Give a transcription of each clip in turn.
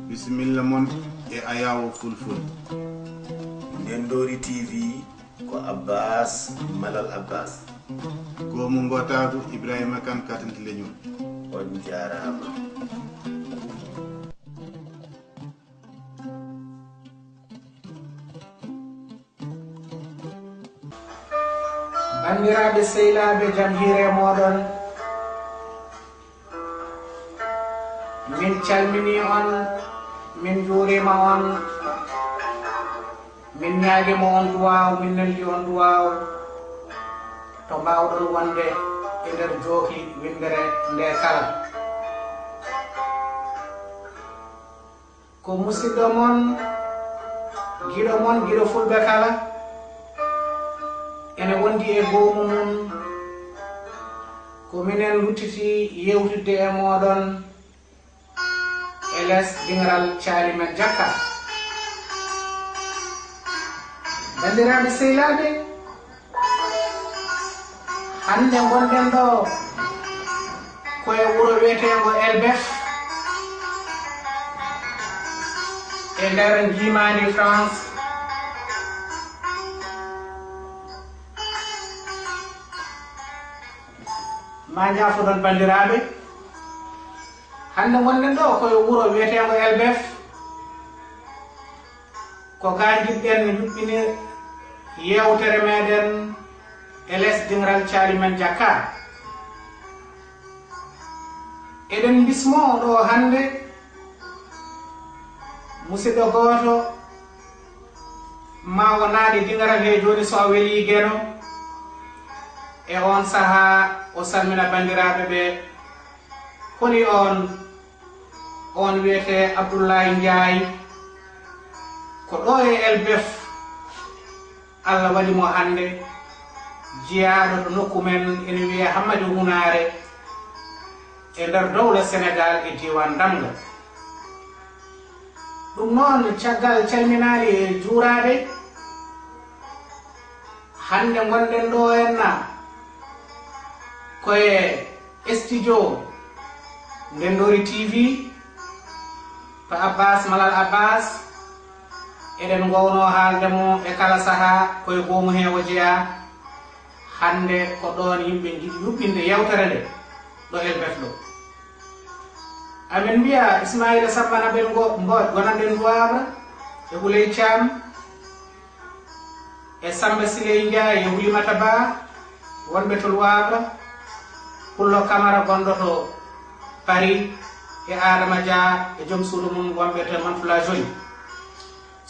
Bismillah mon e ayawo fulful. NdendoryTV ko Abbas Malal Abbas. Ko mo ngotatu Ibrahima kan katanti leñol. On jarama. Bandiraɓe sehilaɓe jam hiire moɗon, min calmini on, min juurima on, min ñaaguima on duwaw, min neldi on duwaw to mbawɗon wonde e nder jooki windere nde kala. Ko musidɗo mon, giɗo fulɓe kala, ene wondi e goomu mum ko minen luttiti yewtidde e moɗon e les ɗingral.caali men jakka. Bandiraɓe sehilaɓe, hande gonɗen ɗo koye wuro wiyetego Elbef e nder jimani France. Ma ñafoɗon bandiraɓe, hande gonɗen ɗo koye wuro wiyetego Elbef ko ga jiɗɗen yuɓɓini yewtere meɗen e les ɗingral.caali men jakka. Eɗen bismo ɗo hande musidɗo goto ma o naaɗi ɗingral he joni so a weeli gueno e on saaha o salmina bandiraɓe ɓe. Koni on wiyete Abdoulaye Ndiaye ko ɗo e Elbef Allah waɗimo hande jiyaɗo to nokku men ene wiye Hamady ounare e nder dowla Sénégal e diwan Damga. Ɗum noon caggal calminali e juurade, hande gonɗen ɗo henna koye studio NdendoryTV to Abbas Malal Abbas. Eɗen gowno haaldemo e kala saaha koye goomu he o jeeya. Hande ko ɗon yimɓe jiɗi yuɓɓinde yewtere nde ɗo Elbef ɗo. Amin mbiya Ismaila Sabbana ɓen gonanɗen Duwabra e Ɓuley Thiam e Samba Siley Ndiaye e Hulimata Ba wonɓe to Luwabra, Pullo Camara gonɗo to Paris e Adama Dia e joom suudu mum wonɓe to Manfula Joni.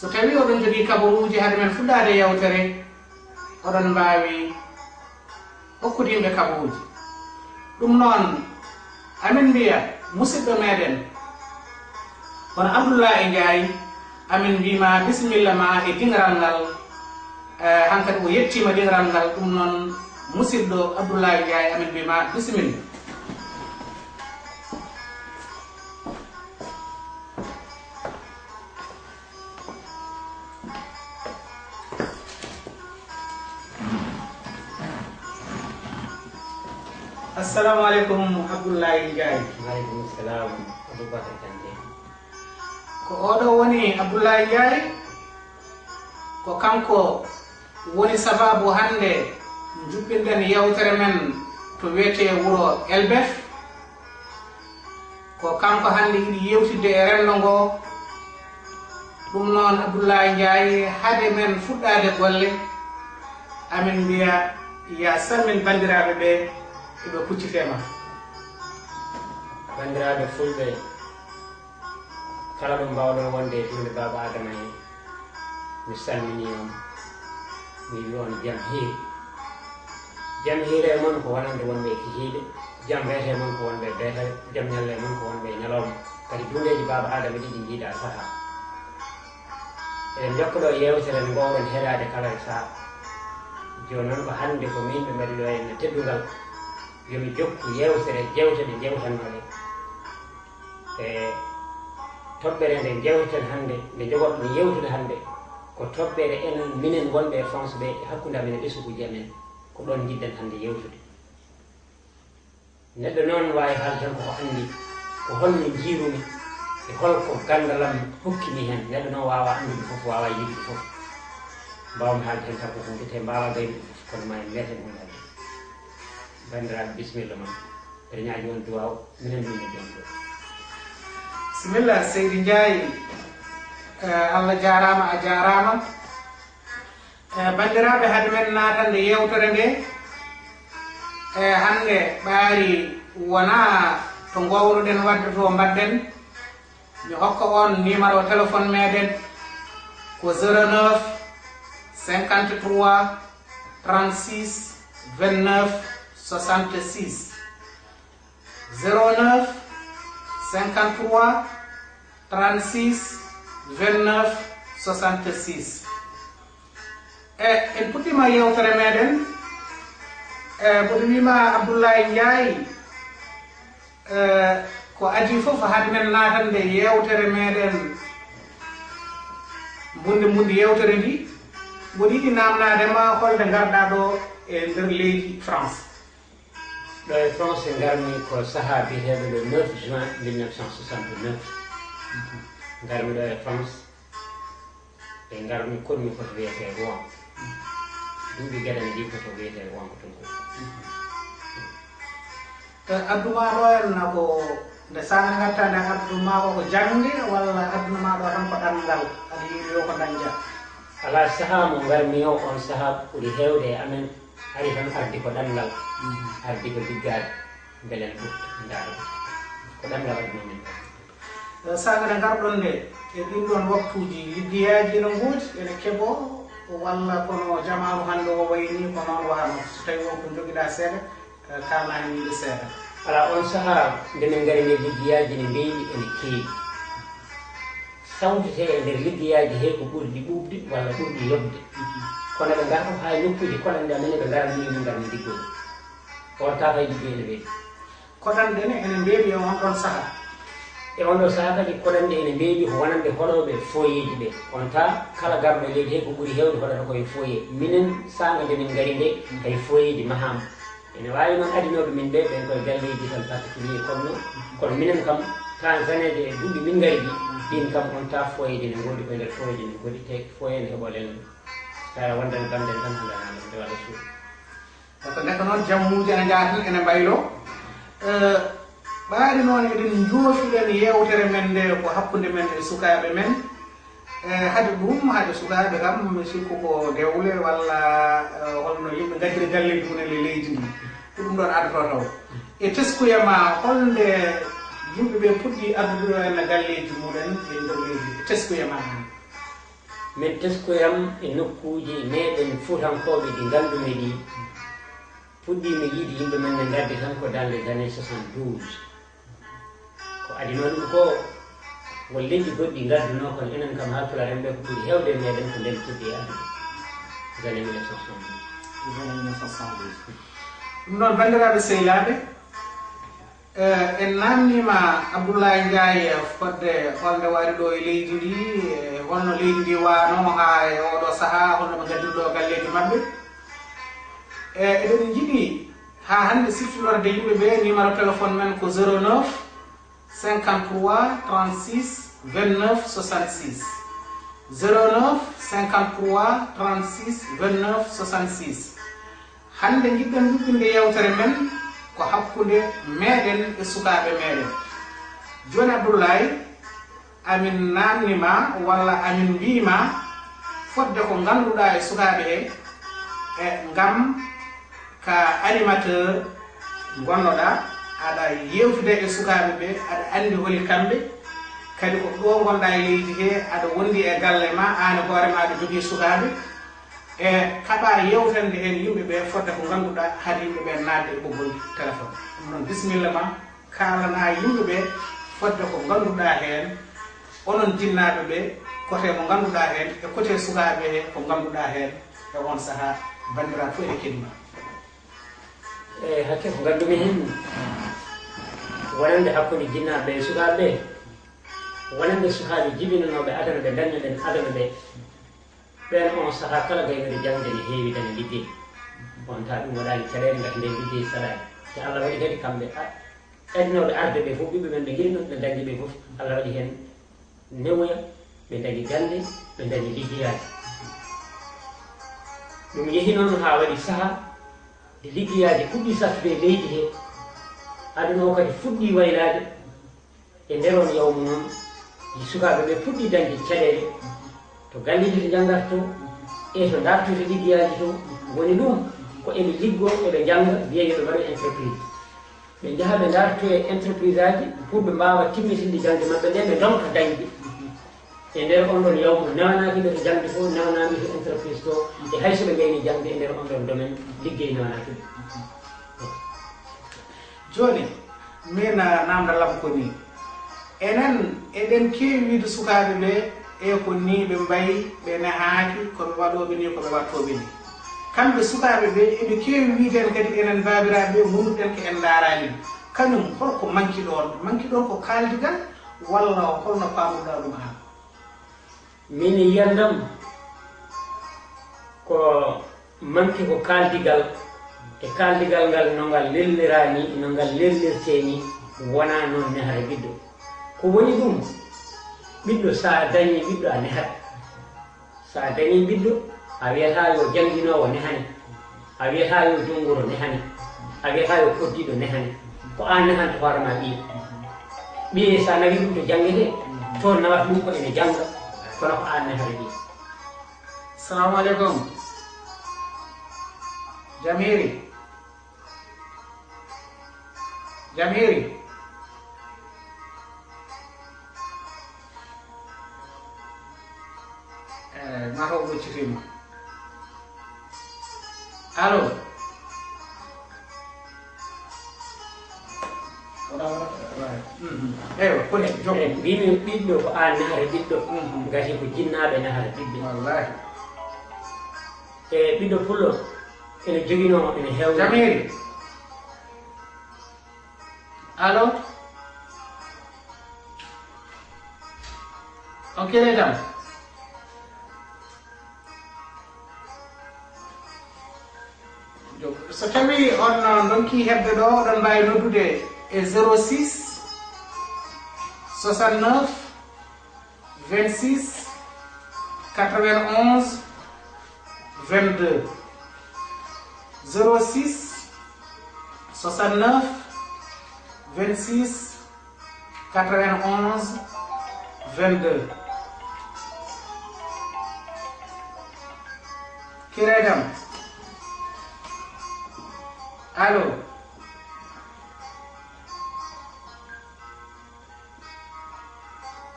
So tawi oɗon jogui kabaruji hade men fuɗɗade yewtere, oɗon mbawi hokkude yimɓe kabaruji. Ɗum noon amin mbiya musidɗo meɗen kono Abdoulaye Ndiaye, amin mbima bisimilla ma e ɗingral ngal. Hankkadi o yettima ɗingral ngal. Ɗum noon musidɗo Abdoulaye Ndiaye, amin mbima bisimilla. Assalamu alaikum Abdoulaye Ndiaye. Waalaikum salam Abubakar Kante. Ko oɗo woni Abdoulaye Ndiaye, ko kanko woni sababu hande juɓɓinɗen yewtere men to wiyete wuro Elbef. Ko kanko hande yiɗi yewtidde e rendo ngo. Ɗum noon Abdoulaye Ndiaye, hade men fuɗɗade golle, amin mbiya ya salmin bandiraɓe ɓe eɓe kuccitema. Bandiraɓe fulɓe kala ɗo mbawɗon wonde e inde Baba Adama en, mi salmini on, mi wi on jam hiiri. Jam hiire mon ko wonande wonɓe e kihiiɗe, jam weete mon ko wonɓe beetere, jam ñalle mon ko wonɓe e ñalawma. Kadi dundeji Baba Adama ɗiɗi jiiɗa saaha. Eɗen jokkoɗo yewtere nde mbawɗon heɗade kala e saaha. Joni noon ko hande ko min ɓe mbaɗi ɗo e teddugal, yomi jokku yewtere jewtede jewtannoɗe e toɓɓere nde jewten hande nde jogoɗo yewtude hande ko toɓɓere enen minen wonɓe e France ɓe hakkude amen e ɓesguji amen, ko ɗon jiɗɗen hande yewtude. Neɗɗo noon wawi haalde tan koko anndi ko holno jiirumi e holko gandalam hokkimi hen neɗɗo noon wawa andude fof wawa yiɗde fof mbawmi haalde hen tan ko hunde te mbawa gaynude fof kono ma en meten hunde bandiraɓe bisimilla ma eɗe ñaaƴi on duwaw minen ɗum e jon ɗo bisimilla seydi Ndiaye Allah jarama a jarama bandiraɓe hade men natande yewtere nde hande ɓaari wona to gowruɗen wadde to mbadden mi hokka on numéro téléphone meɗen ko 09 53 36 29 66 09 53 36 29 66 en puɗɗima yewtere meɗen koɗo wima Abdoulaye Ndiaye ko adi fof hade men natande yewtere meɗen mbundi yewtere ndi mboɗo yiɗi namnadema holde garɗa ɗo e nder leydi France. ɗo e France garmi ko saaha biyeteɗo le 9 juin 1969 garmi ɗo e France e garmi koɗmi koto wiyete Rouen duuɓi gueɗane ɗi koto wiyete Rouen ko ton adduma ɗo en ko nde sanga gatta nde adduma ko jangde walla adduna ma ɗo tan ko ɗanngal aɗa yiɗi yo ko dañja? ala saaha mo garmi o on saaha ɓuuri hewde e amen ari tan ardi ko ɗanngal ardi ko liggade belen ɓurta ndaaro ko ɗanngal adduna men sanga nde garɗon nde e ɗin ɗon waktuji liggiyaji no gooti ene keɓo walla kono jamanu hannde o wayni ko noon wano so tawi won ko joguiɗa seeɗa kalna hen yimɓe seeɗa. ala on saaha nde min gari nde liggiyaji ne mbeeɗi ene keewi sawtete e nder liggiyaji he ko ɓurɗi ɓuuɓde walla ɓurɗi yobde kono ɓe garta ha nokkuji koɗande amen ɓe garani min garmi liggoɗo on tata liggi ene mbeeɗi koɗanɗene ene mbeeɗi e on ɗon saaha e on ɗo saaha kadi koɗande ene mbeeɗi ko wonande hoɗoɓe foyeji ɓe on ta kala garɗo e leydi he ko ɓuuri hewde hoɗata koye foye minen sanga nde min gari nde hay foyeji mahama ene wawi noon adinoɓe min ɓe ɓen koye galleji tan particulier kono minen kam tanzaneje e duuɓi min gari ɗi ɗin kam on ta foyeji ne goɗɗi koye nder foyeji ne goɗɗi te foye ne heɓolen sa wondan bamden tan handanade nde waɗa suuɗi par ce que nekka noon jammuji ene jaatin ene mbaylo ɓaari noon eɗen joofiɗen yewtere men nde ko hakkude men e sukaɓe men hade ɗum hade sukaɓe kam mi sikku ko dewle walla holno yimɓe gaddiri galleji mum e leydi ndi ko ɗum ɗon addoto taw e teskuya ma holnde yimɓeɓe puɗɗi addude ene galleji muɗen e nder leydi e teskuya ma an min teskoyam e nokkuji meɗen fuutankoɓe ɗi ngandumi ɗi puɗɗimi yiide yimɓe men ne gaddi tan ko dans les années 72 ko adino ɗum ko won leydi goɗɗi gadduno kono enen kam ha Pulaar en ɓe ko ɓuuri hewde meɗen ko nden puɗɗi e addude les années 1972 ɗum noon bandiraɓe sehilaɓe en namnima Abdoulaye Ndiaye fodde holde wari ɗo e leydi ndi holno leydi ndi wano ha e oɗo saaha holno ɓe gaddirɗo galleji mabɓe eɗen jiiɗi ha hande siftinorde yimɓeɓe numéro téléphone men ko 09 53 36 29 66 09 53 36 29 66 hande jiɗɗen ɗuɓɓinde yewtere men ko hakkude meɗen e sukaɓe meɗen joni Abdoulaye amin namnima walla amin mbima fodde ko ganduɗa e sukaɓe he ngam ka animateur gonnoɗa aɗa yewtude e sukaɓe ɓe aɗa andi holi kamɓe kadi ko ɗo gonɗa e leydi he aɗa wondi e galle ma an hoorema aɗa jogui sukaɓe e kaɓa yewtande hen yimɓeɓe fodde ko ganduɗa haade yimɓeɓe nadde e ɓoggol téléphone ɗum noon bisimilla ma kalana yimɓeɓe fodde ko ganduɗa hen onon jinnaɓeɓe côté mo ganduɗa hen e côté sukaɓe he ko ganduɗa hen e on saaha bandira fof e kedma e hakke ko gandumi hen wonande hakkude jinnaɓe e sukaɓe wonande sukaɓe jibinanoɓe adana ɓe dañnoɗen adana ɓe ɓen on saaha kala gaynude jangde ne heewi dane liggey on ta ɗum waɗani caɗele gati nden liggey saɗani te Allah waɗi kadi kamɓe adinoɓe arde ɓe fof ɓiɓɓe men ɓe giri noon ɓe dañi ɓe fof Allah waɗi hen newoya ɓe dañi gande ɓe dañi liggeyaji ɗum yeehi noon ha waɗi saaha de liggeyaji fuɗɗi sattude leydi he aduna o kadi fuɗɗi waylade e nder on yawmu noon sukaɓe ɓe puɗɗi dañde caɗele to galleji to jangata to e to dartoyto liggeyaji to woni ɗum ko eɓe liggo eɓe janga wiyeyo ɓe mbaɗo entreprise ɓe jaaha ɓe darto e entreprise aji pour ɓe mbawa timmitinde jangde maɓɓe nde ɓe donka dañde e nder on ɗon yawmu newanaki ɓe to jangde fo newanami to entreprise to e hayso ɓe gayni jangde e nder on ɗon domaine liggey newanaki ɓe joni min namdalam ko ni enen eɗen kewi wiide sukaɓe ɓe e ko ni ɓe mbayi ɓe nehaki koɓe waɗoɓe ni koɓe wattoɓe ni kamɓe sukaɓe ɓe eɓe kewi wiiden kadi enen babiraɓe ɓe gonnuɗen ko en darani kañum holko manki ɗon ko kaldigal walla holno pamuɗa ɗum ha min yiyandam ko manki ko kaldigal e kaldigal ngal no ngal lellirani no ngal lellirte ni wona noon nehare ɓiɗɗo ko woni ɗum ɓiɗɗo sa dañi ɓiɗɗo a nehat sa dañi ɓiɗɗo a wiyata yo jangguinowo nehani a wiyata yo jongoro nehani a wiyata yo koddiɗo nehani ko an nehanta hoorema ɓiye ɓiye sa nawi ɗum to jangguete to nawata ɗum ko ene jangga kono ko an nehare ɓiye. Assalamu aleykum Jamiri mata o ɓoccitima allo eywa koni jokko mbimi ɓiɗɗo ko an nehare ɓiɗɗo gati ko jinnaɓe nehare ɓiɗɗo wallahi e ɓiɗɗo pullo ene joguino ene heew Jamiri allo on kene jam so tawi on donki hebde ɗo oɗon mbawi noddude e 06 69 26 91 22 06 69 26 91 22 kiredam allo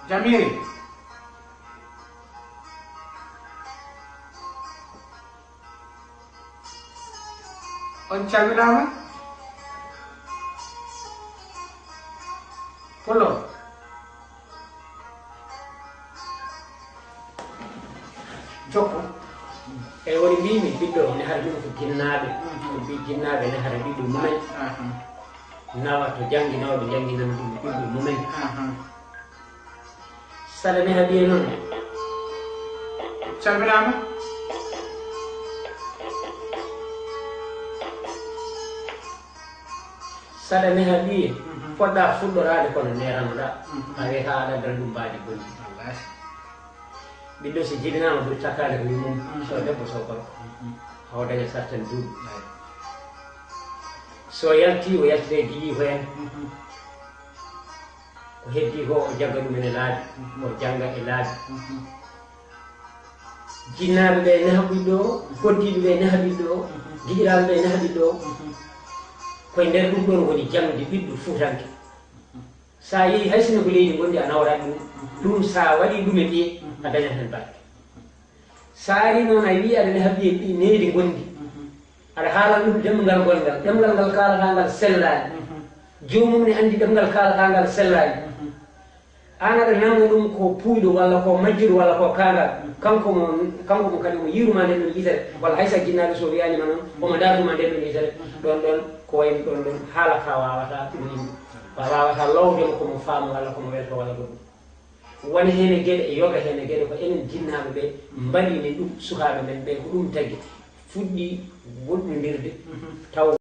Jamiri on calminama pullo jokko e woni mbimi ɓiɗɗo nehare ɗum ko jinnaɓe mbi jinnaɓe nehare ɓiɗɗo mumen nawa to janguinoɓe janguinan ɗum ɓiɗɗo mumen saɗa neha ɓiye noon calminama saɗa neha ɓiye poɗɗa fuɗɗorade kono neranoɗa a wiyata aɗa dal ɗum mbaɗi bonni ɓiɗɗo so jibinama ɓuri takkade ko yumum so debbo so gorko haw daña sarten duuɓi so yalti o yaltide giƴi ko hen ko heddi ko o jagga ɗum ene laabi o jangga e laabi jinnaɓe ɓe neha ɓiɗɗo o koddiɓe ɓe neha ɓiɗɗo o giƴiraɓe ɓe neha ɓiɗɗo o koye nder ɗum ɗon woni jangde ɓiɗɗo fuutanke sa yeehi hay sino ko leydi gondi a nawrat ɗum sa waɗi ɗum e ɓiye a dañat hen barke sa ari noon a wi aɗa neha ɓiye ɗi neydi gondi aɗa haalana ɗum ɗemgal gongal ɗemgal ngal kalata ngal sellani jomum ne andi ɗemgal kalata ngal sellani an aɗa nanga ɗum ko puyɗo walla ko majjiru walla ko kangal kanko mo kadi mo yiruma nden ɗon yitere walla haysa jinnaɗo so wiyanima noon omo daruma nden ɗon yitere ɗon ko wayno ɗon haala ka wawata ɗum yimɓe wawata lowdemo komo faama walla komo welto walla goɗɗum woni hene gueɗe e yoga hene gueɗe ko enen jinnaɓe ɓe mbaɗini ɗum sukaɓe men ɓe ko ɗum tagui fuɗɗi woɗɗodirde taw